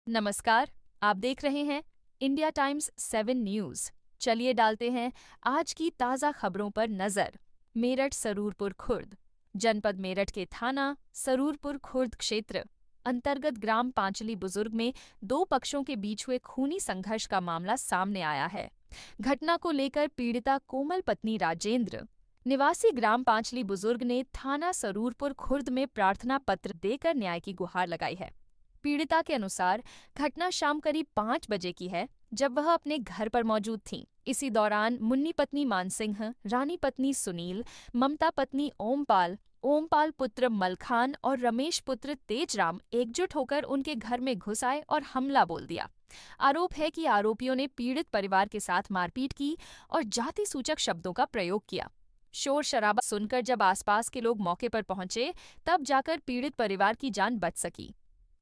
नमस्कार, आप देख रहे हैं इंडिया टाइम्स 7 न्यूज। चलिए डालते हैं आज की ताज़ा खबरों पर नजर। मेरठ सरूरपुर खुर्द। जनपद मेरठ के थाना सरूरपुर खुर्द क्षेत्र अंतर्गत ग्राम पांचली बुजुर्ग में दो पक्षों के बीच हुए खूनी संघर्ष का मामला सामने आया है। घटना को लेकर पीड़िता कोमल पत्नी राजेंद्र निवासी ग्राम पांचली बुजुर्ग ने थाना सरूरपुर खुर्द में प्रार्थना पत्र देकर न्याय की गुहार लगाई है। पीड़िता के अनुसार घटना शाम करीब 5 बजे की है, जब वह अपने घर पर मौजूद थीं। इसी दौरान मुन्नी पत्नी मानसिंह, रानी पत्नी सुनील, ममता पत्नी ओमपाल पुत्र मलखान और रमेश पुत्र तेजराम एकजुट होकर उनके घर में घुस आए और हमला बोल दिया। आरोप है कि आरोपियों ने पीड़ित परिवार के साथ मारपीट की और जाति सूचक शब्दों का प्रयोग किया। शोर शराबा सुनकर जब आसपास के लोग मौके पर पहुंचे, तब जाकर पीड़ित परिवार की जान बच सकी।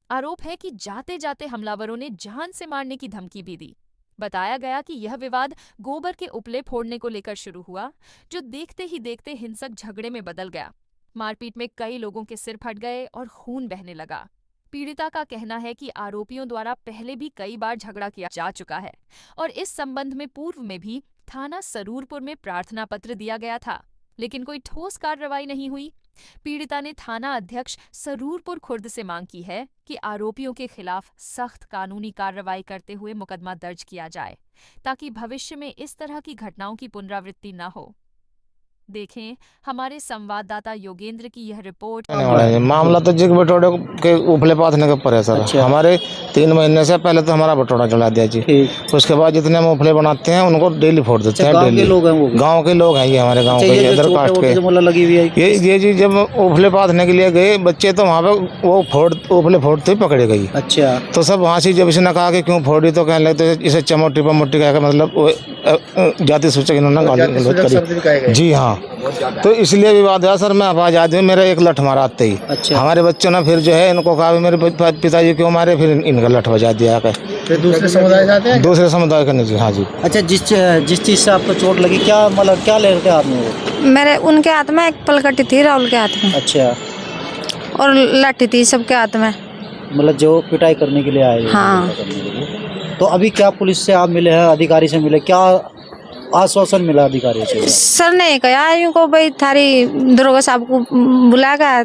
आरोप है कि जाते जाते हमलावरों ने जान से मारने की धमकी भी दी। बताया गया कि यह विवाद गोबर के उपले फोड़ने को लेकर शुरू हुआ, जो देखते ही देखते हिंसक झगड़े में बदल गया। मारपीट में कई लोगों के सिर फट गए और खून बहने लगा। पीड़िता का कहना है कि आरोपियों द्वारा पहले भी कई बार झगड़ा किया जा चुका है और इस संबंध में पूर्व में भी थाना सरूरपुर में प्रार्थना पत्र दिया गया था, लेकिन कोई ठोस कार्रवाई नहीं हुई। पीड़िता ने थाना अध्यक्ष सरूरपुर खुर्द से मांग की है कि आरोपियों के खिलाफ सख्त कानूनी कार्रवाई करते हुए मुकदमा दर्ज किया जाए, ताकि भविष्य में इस तरह की घटनाओं की पुनरावृत्ति न हो। देखें हमारे संवाददाता योगेंद्र की यह रिपोर्ट। मामला तो जिग बटोड़े के उपले पाथने के ऊपर है सर। अच्छा। हमारे 3 महीने से पहले तो हमारा बटोड़ा चला दिया जी। उसके बाद जितने हम उपले बनाते हैं उनको डेली फोड़ देते हैं। डेली गांव के लोग हैं ये, हमारे गांव के इधर कास्ट के लगी हुई है ये जी। जब उपले पाथने के लिए गए बच्चे तो वहाँ पे वो उपले फोड़ते हुए पकड़े गई। अच्छा। तो सब वहाँ से जब इसने कहा कि क्यों फोड़ी, तो कहने लगते इसे चमोटी पमोटी कह, मतलब जाति सूचक इन्होंने गाली। जी हाँ, तो इसलिए विवाद है सर। मैं आवाज आदमी मेरा एक लठ मारा आते ही। अच्छा। हमारे बच्चों ने फिर जो है इनको कहा मेरे पिताजी क्यों मारे, फिर इनका लठ बजा दिया। फिर दूसरे समुदाय जाते हैं, दूसरे समुदाय का नहीं। हाँ जी। अच्छा, जिस चीज से आपको चोट लगी, क्या मतलब क्या ले रहे हाथ में वो? मेरे उनके हाथ में एक पलकटी थी, राहुल के हाथ में। अच्छा। और लाठी थी सबके हाथ में, मतलब जो पिटाई करने के लिए आए। हाँ। तो अभी क्या पुलिस से आप मिले हैं, अधिकारी से मिले, क्या आश्वासन मिला अधिकारियों से? सर ने कहा इनको भाई थारी दरोगा साहब को बुलाएगा,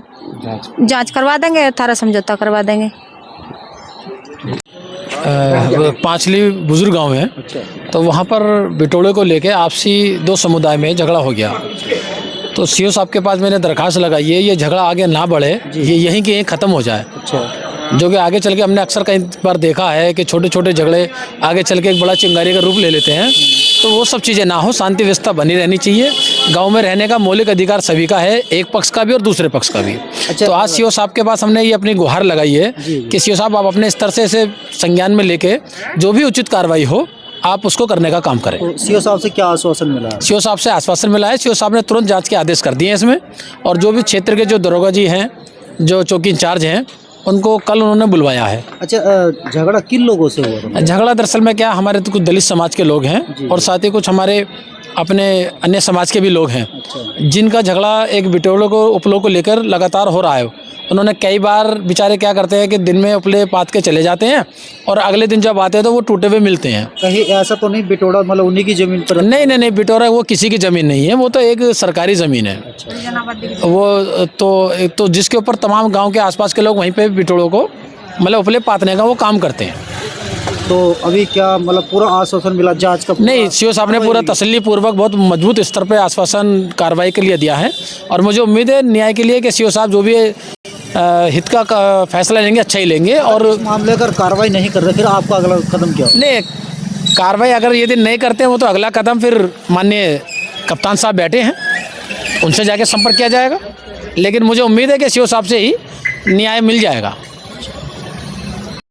जांच करवा देंगे, थारा समझौता करवा देंगे। पांचली बुजुर्ग गांव है। अच्छा। तो वहाँ पर बिटोड़े को लेके आपसी 2 समुदाय में झगड़ा हो गया। तो सीओ साहब के पास मैंने दरखास्त लगाई है ये झगड़ा आगे ना बढ़े, ये यहीं के यहीं ख़त्म हो जाए। अच्छा। जो कि आगे चल के हमने अक्सर कई बार देखा है कि छोटे छोटे झगड़े आगे चल के एक बड़ा चिंगारी का रूप ले लेते हैं। तो वो सब चीज़ें ना हो, शांति व्यवस्था बनी रहनी चाहिए। गांव में रहने का मौलिक अधिकार सभी का है, एक पक्ष का भी और दूसरे पक्ष का भी। अच्छा। तो आज सीओ साहब के पास हमने ये अपनी गुहार लगाई है कि सीओ साहब आप अपने स्तर से इसे संज्ञान में लेके जो भी उचित कार्रवाई हो आप उसको करने का काम करें। तो सीओ साहब से क्या आश्वासन मिला? सीओ साहब से आश्वासन मिला है, सीओ साहब ने तुरंत जांच के आदेश कर दिए हैं इसमें। और जो भी क्षेत्र के जो दरोगा जी हैं, जो चौकी इंचार्ज हैं, उनको कल उन्होंने बुलवाया है। अच्छा, झगड़ा किन लोगों से हुआ? झगड़ा दरअसल में क्या, हमारे तो कुछ दलित समाज के लोग हैं और साथ ही कुछ हमारे अपने अन्य समाज के भी लोग हैं। अच्छा। जिनका झगड़ा एक बिटोड़ों को उपलों को लेकर लगातार हो रहा है। उन्होंने कई बार बेचारे क्या करते हैं कि दिन में उपले पात के चले जाते हैं और अगले दिन जब आते हैं तो वो टूटे हुए मिलते हैं। कहीं ऐसा तो नहीं बिटोड़ा मतलब उन्हीं की जमीन पर? नहीं, बिटोड़ा वो किसी की ज़मीन नहीं है, वो तो एक सरकारी ज़मीन है। अच्छा। वो तो जिसके ऊपर तमाम गांव के आसपास के लोग वहीं पे बिटोड़ों को मतलब उपले पातने का वो काम करते हैं। तो अभी क्या मतलब पूरा आश्वासन मिला जांच का? नहीं, सीओ साहब ने पूरा तसल्ली पूर्वक बहुत मजबूत स्तर पे आश्वासन कार्रवाई के लिए दिया है और मुझे उम्मीद है न्याय के लिए कि सीओ साहब जो भी हित का फैसला लेंगे अच्छा ही लेंगे। और इस मामले अगर कार्रवाई नहीं कर रहे फिर आपका अगला कदम क्या? नहीं, कार्रवाई अगर ये दिन नहीं करते हैं वो तो अगला कदम फिर माननीय कप्तान साहब बैठे हैं, उनसे जाके संपर्क किया जाएगा। लेकिन मुझे उम्मीद है कि सीओ साहब से ही न्याय मिल जाएगा।